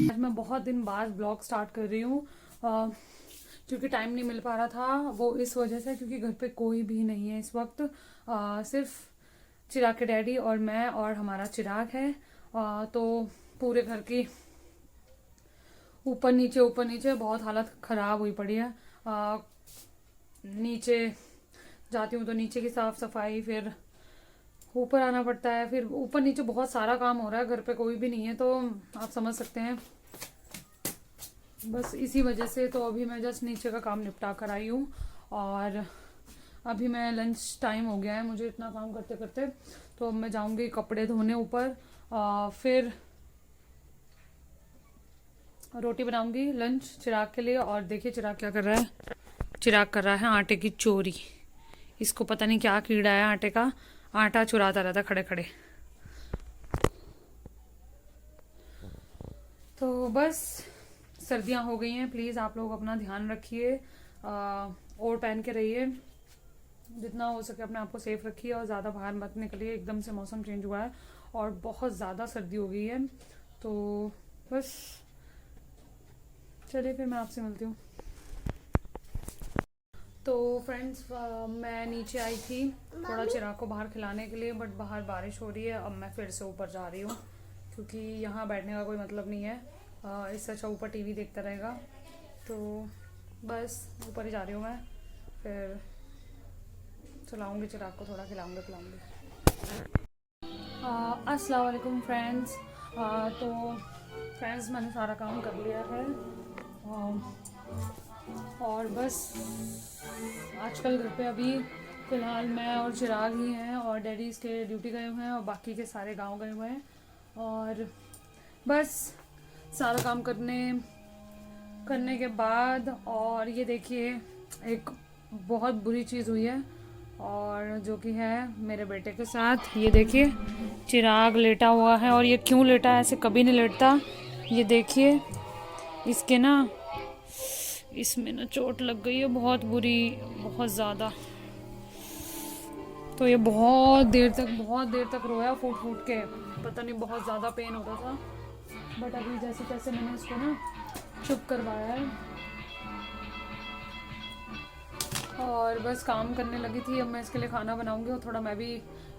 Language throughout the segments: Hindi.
आज मैं बहुत दिन बाद ब्लॉग स्टार्ट कर रही हूँ क्योंकि टाइम नहीं मिल पा रहा था। वो इस वजह से क्योंकि घर पे कोई भी नहीं है इस वक्त। सिर्फ चिराग के डैडी और मैं और हमारा चिराग है। तो पूरे घर की ऊपर नीचे बहुत हालत ख़राब हुई पड़ी है। नीचे जाती हूँ तो नीचे की साफ़ सफाई, फिर ऊपर आना पड़ता है, फिर ऊपर नीचे बहुत सारा काम हो रहा है। घर पे कोई भी नहीं है तो आप समझ सकते हैं। बस इसी वजह से तो अभी मैं जस्ट नीचे का काम निपटा कर आई हूँ और अभी मैं लंच टाइम हो गया है मुझे इतना काम करते करते। तो अब मैं जाऊँगी कपड़े धोने ऊपर, फिर रोटी बनाऊंगी लंच चिराग के लिए। और देखिए चिराग क्या कर रहा है। चिराग कर रहा है आटे की चोरी। इसको पता नहीं क्या कीड़ा है आटे का, आटा चुराता रहता खड़े खड़े। तो बस सर्दियां हो गई हैं, प्लीज़ आप लोग अपना ध्यान रखिए और पहन के रहिए, जितना हो सके अपने आप को सेफ रखिए और ज़्यादा बाहर मत निकलिए। एकदम से मौसम चेंज हुआ है और बहुत ज़्यादा सर्दी हो गई है। तो बस चलिए फिर मैं आपसे मिलती हूँ। तो फ्रेंड्स मैं नीचे आई थी थोड़ा चिराग को बाहर खिलाने के लिए, बट बाहर बारिश हो रही है। अब मैं फिर से ऊपर जा रही हूँ क्योंकि यहाँ बैठने का कोई मतलब नहीं है। इससे अच्छा ऊपर टीवी देखता रहेगा। तो बस ऊपर ही जा रही हूँ मैं, फिर चलाऊँगी चिराग को, थोड़ा खिलाऊँगी पिलाऊँगी। अस्सलाम वालेकुम फ्रेंड्स। तो फ्रेंड्स मैंने सारा काम कर लिया है और बस आजकल घर पे अभी फ़िलहाल मैं और चिराग ही हैं और डैडी इसके ड्यूटी गए हुए हैं और बाकी के सारे गांव गए हुए हैं। और बस सारा काम करने के बाद, और ये देखिए एक बहुत बुरी चीज़ हुई है और जो कि है मेरे बेटे के साथ। ये देखिए चिराग लेटा हुआ है और ये क्यों लेटा है, ऐसे कभी नहीं लेटता। ये देखिए इसके ना इसमें ना चोट लग गई है बहुत बुरी, बहुत ज़्यादा। तो ये बहुत देर तक रोया फूट फूट के, पता नहीं बहुत ज़्यादा पेन हो रहा था। बट अभी जैसे तैसे मैंने इसको ना चुप करवाया है और बस काम करने लगी थी। अब मैं इसके लिए खाना बनाऊंगी और थोड़ा मैं भी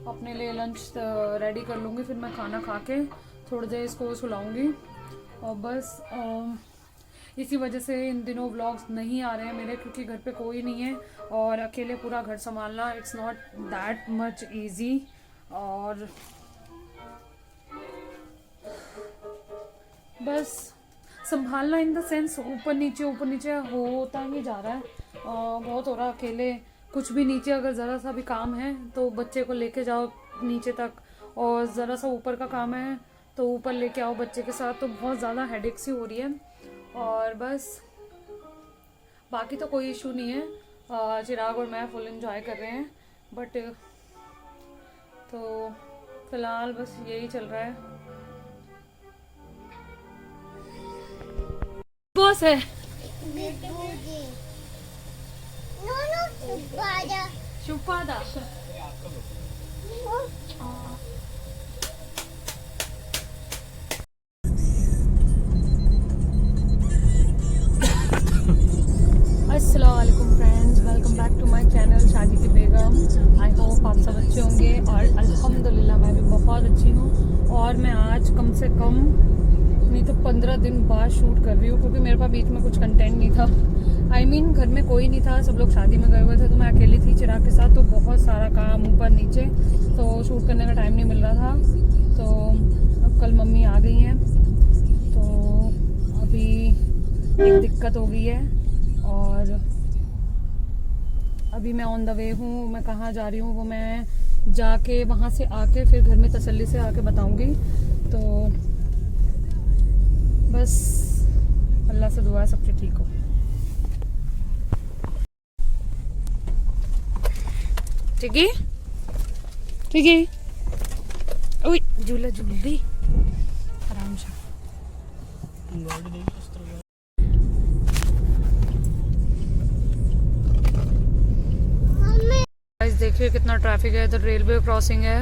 अपने लिए लंच रेडी कर लूँगी। फिर मैं खाना खा के थोड़ी देर इसको सुलाऊंगी। और बस इसी वजह से इन दिनों व्लॉग्स नहीं आ रहे हैं मेरे, क्योंकि घर पे कोई नहीं है और अकेले पूरा घर संभालना it's not that much easy. और बस संभालना इन द सेंस ऊपर नीचे होता ही जा रहा है। बहुत हो रहा अकेले। कुछ भी नीचे अगर ज़रा सा भी काम है तो बच्चे को लेके जाओ नीचे तक, और ज़रा सा ऊपर का काम है तो ऊपर लेके आओ बच्चे के साथ। तो बहुत ज़्यादा हेडेक सी हो रही है। और बस बाकी तो कोई इशू नहीं है। चिराग और मैं फुल एंजॉय कर रहे हैं। बट तो फिलहाल बस यही चल रहा है। बॉस है शुपादा। अस्सलाम वालेकुम friends, welcome back to my channel शादी की बेगम। आई होप आप सब अच्छे होंगे और अल्हम्दुलिल्लाह मैं भी बहुत अच्छी हूँ। और मैं आज कम से कम नहीं तो 15 दिन बाद शूट कर रही हूँ, क्योंकि मेरे पास बीच में कुछ कंटेंट नहीं था। I mean, घर में कोई नहीं था, सब लोग शादी में गए हुए थे, तो मैं अकेली थी चिराग के साथ। तो बहुत सारा काम ऊपर नीचे, तो शूट करने का टाइम नहीं मिल रहा था। तो अब कल मम्मी आ गई हैं तो अभी एक दिक्कत हो गई है और अभी मैं ऑन द वे हूँ। मैं कहाँ जा रही हूँ वो मैं जाके वहाँ से आके फिर घर में तसल्ली से आके बताऊँगी। तो बस अल्लाह से दुआ है सब चीज़ ठीक हो। ठीक है ओए झूला झूल दी आराम से। देखिए कितना ट्रैफिक है इधर, रेलवे क्रॉसिंग है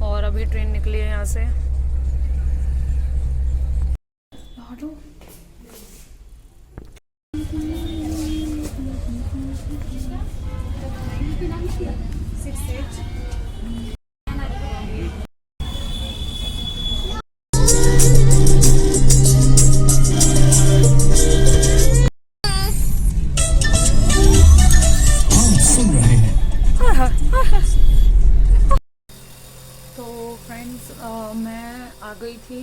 और अभी ट्रेन निकली है यहाँ से। तो फ्रेंड्स मैं आ गई थी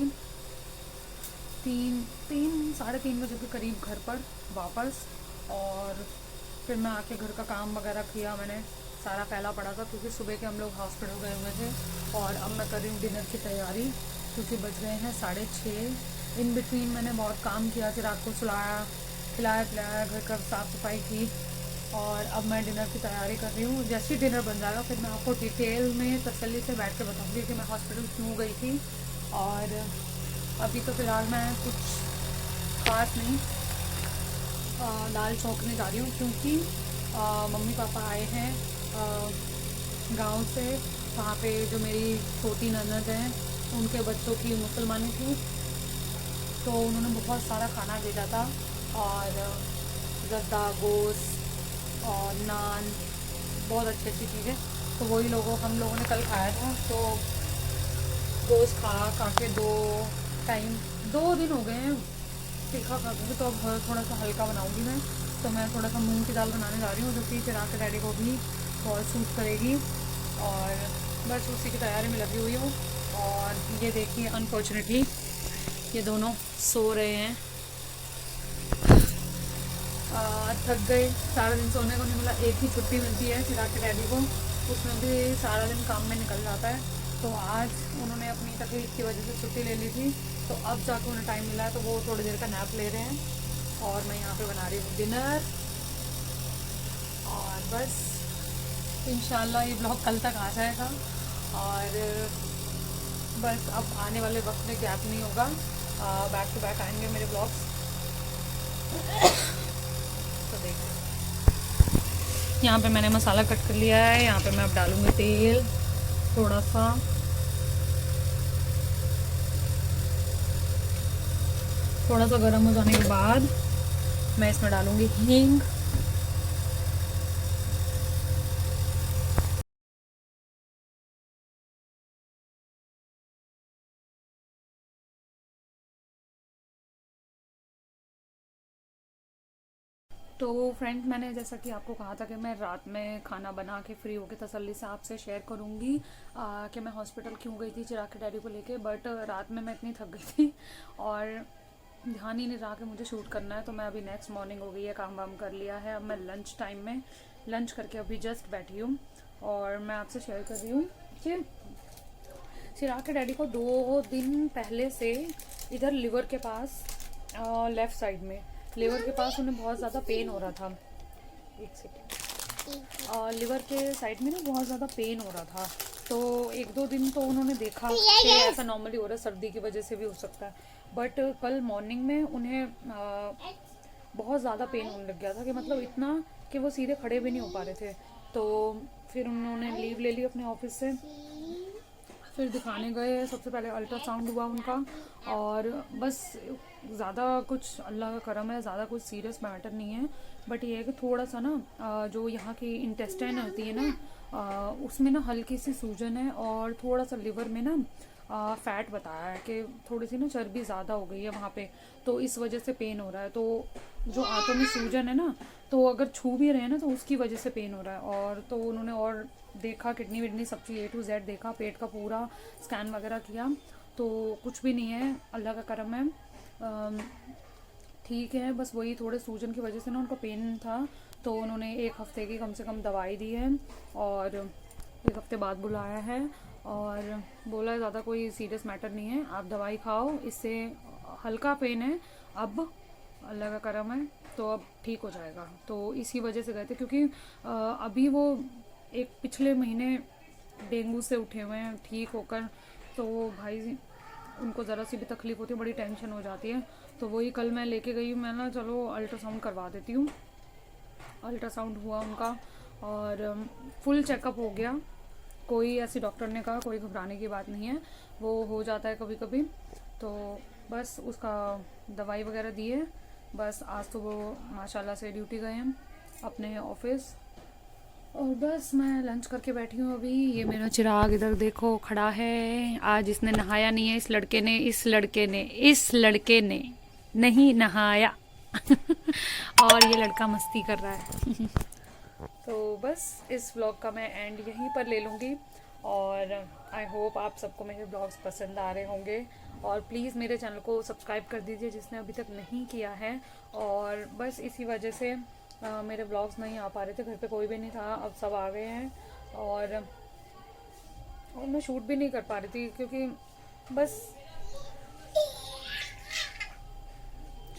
3-3 बजे के करीब घर पर वापस। और फिर मैं आके घर का काम वगैरह किया, मैंने सारा फैला पड़ा था क्योंकि सुबह के हम लोग हॉस्पिटल गए हुए थे। और अब मैं कर रही हूँ डिनर की तैयारी क्योंकि बज गए हैं 6:30। इन बिटवीन मैंने बहुत काम किया, चिराग को सुलाया, खिलाया पिलाया, घर का साफ़ सफाई की। और अब मैं डिनर की तैयारी कर रही हूँ। जैसे ही डिनर बन जाएगा फिर मैं आपको डिटेल में तसल्ली से बैठ के बताऊँगी कि मैं हॉस्पिटल क्यों गई थी। और अभी तो फ़िलहाल मैं कुछ खास नहीं दाल छौंकने जा रही हूँ क्योंकि मम्मी पापा आए हैं गांव से। वहाँ पे जो मेरी छोटी ननद है उनके बच्चों की मुसलमानी थी, तो उन्होंने बहुत सारा खाना भेजा था और ज़र्दा गोश्त और नान, बहुत अच्छी अच्छी चीज़ें। तो वही हम लोगों ने कल खाया था। तो गोश्त खा के 2 दिन हो गए हैं तीखा खा के, तो अब थोड़ा सा हल्का बनाऊंगी मैं। तो मैं थोड़ा सा मूंग की दाल बनाने जा रही हूँ जो कि चिराग के डैडी को भी बहुत सूट करेगी। और बस उसी की तैयारी में लगी हुई हूँ। और ये देखिए अनफॉर्चुनेटली ये दोनों सो रहे हैं। थक गए, सारा दिन सोने को नहीं मिला। एक ही छुट्टी मिलती है चिराग के डैडी को, उसमें भी सारा दिन काम में निकल जाता है। तो आज उन्होंने अपनी तकलीफ की वजह से छुट्टी ले ली थी, तो अब जाकर उन्हें टाइम मिला है तो वो थोड़ी देर का नैप ले रहे हैं। और मैं यहाँ पे बना रही हूँ डिनर। और बस इंशाल्लाह ये ब्लॉग कल तक आ जाएगा। और बस अब आने वाले वक्त में गैप नहीं होगा, बैक टू बैक आएंगे मेरे ब्लॉग्स। तो देखो यहाँ पे मैंने मसाला कट कर लिया है। यहाँ पे मैं अब डालूँगी तेल थोड़ा सा, गर्म हो जाने के बाद मैं इसमें डालूँगी हींग। तो फ्रेंड्स मैंने जैसा कि आपको कहा था कि मैं रात में खाना बना के फ्री होकर तसल्ली से आपसे शेयर करूँगी कि मैं हॉस्पिटल क्यों गई थी चिराग के डैडी को लेके। बट रात में मैं इतनी थक गई थी और ध्यान ही नहीं रहा कि मुझे शूट करना है। तो मैं अभी नेक्स्ट मॉर्निंग हो गई है, काम वाम कर लिया है। अब मैं लंच टाइम में लंच करके अभी जस्ट बैठी हूँ और मैं आपसे शेयर कर रही हूँ कि चिराग के डैडी को 2 दिन पहले से इधर लिवर के पास लेफ़्ट साइड में लिवर के पास उन्हें बहुत ज़्यादा पेन हो रहा था। एक सेकेंड, लिवर के साइड में ना बहुत ज़्यादा पेन हो रहा था। तो 1-2 दिन तो उन्होंने देखा कि ऐसा नॉर्मली हो रहा है, सर्दी की वजह से भी हो सकता है। बट कल मॉर्निंग में उन्हें बहुत ज़्यादा पेन होने लग गया था कि मतलब इतना कि वो सीधे खड़े भी नहीं हो पा रहे थे। तो फिर उन्होंने लीव ले ली अपने ऑफिस से, फिर दिखाने गए। सबसे पहले अल्ट्रासाउंड हुआ उनका और बस ज़्यादा कुछ अल्लाह का करम है, ज़्यादा कुछ सीरियस मैटर नहीं है। बट ये है कि थोड़ा सा ना जो यहाँ की इंटेस्टाइन होती है ना उसमें ना हल्की सी सूजन है और थोड़ा सा लिवर में ना फैट बताया है कि थोड़ी सी ना चर्बी ज़्यादा हो गई है वहाँ पे, तो इस वजह से पेन हो रहा है। तो जो आंतों में सूजन है ना, तो अगर छू भी रहे हैं ना तो उसकी वजह से पेन हो रहा है। और तो उन्होंने और देखा, किडनी विडनी सब चीज़ A to Z देखा, पेट का पूरा स्कैन वगैरह किया, तो कुछ भी नहीं है, अल्लाह का करम है, ठीक है। बस वही थोड़े सूजन की वजह से ना उनको पेन था, तो उन्होंने 1 हफ्ते की कम से कम दवाई दी है और 1 हफ्ते बाद बुलाया है और बोला ज़्यादा कोई सीरियस मैटर नहीं है, आप दवाई खाओ, इससे हल्का पेन है, अब अल्लाह का करम है तो अब ठीक हो जाएगा। तो इसी वजह से गए थे क्योंकि अभी वो एक पिछले महीने डेंगू से उठे हुए हैं ठीक होकर, तो भाई उनको ज़रा सी भी तकलीफ़ होती है, बड़ी टेंशन हो जाती है। तो वही कल मैं लेके गई हूँ, मैं ना चलो अल्ट्रासाउंड करवा देती हूँ। अल्ट्रासाउंड हुआ उनका और फुल चेकअप हो गया कोई ऐसी डॉक्टर ने कहा कोई घबराने की बात नहीं है, वो हो जाता है कभी कभी। तो बस उसका दवाई वगैरह दी है। बस आज तो वो माशाल्लाह से ड्यूटी गए हैं अपने ऑफिस, और बस मैं लंच करके बैठी हूँ अभी। ये मेरा चिराग इधर देखो खड़ा है। आज इसने नहाया नहीं है, इस लड़के ने नहीं नहाया और ये लड़का मस्ती कर रहा है तो बस इस व्लॉग का मैं एंड यहीं पर ले लूँगी, और आई होप आप सबको मेरे ब्लॉग्स पसंद आ रहे होंगे। और प्लीज़ मेरे चैनल को सब्सक्राइब कर दीजिए जिसने अभी तक नहीं किया है। और बस इसी वजह से मेरे ब्लॉग्स नहीं आ पा रहे थे, घर पे कोई भी नहीं था, अब सब आ गए हैं। और मैं शूट भी नहीं कर पा रही थी क्योंकि बस।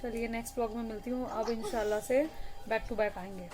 चलिए नेक्स्ट ब्लॉग में मिलती हूँ, अब इंशाल्लाह से बैक टू बैक आएंगे।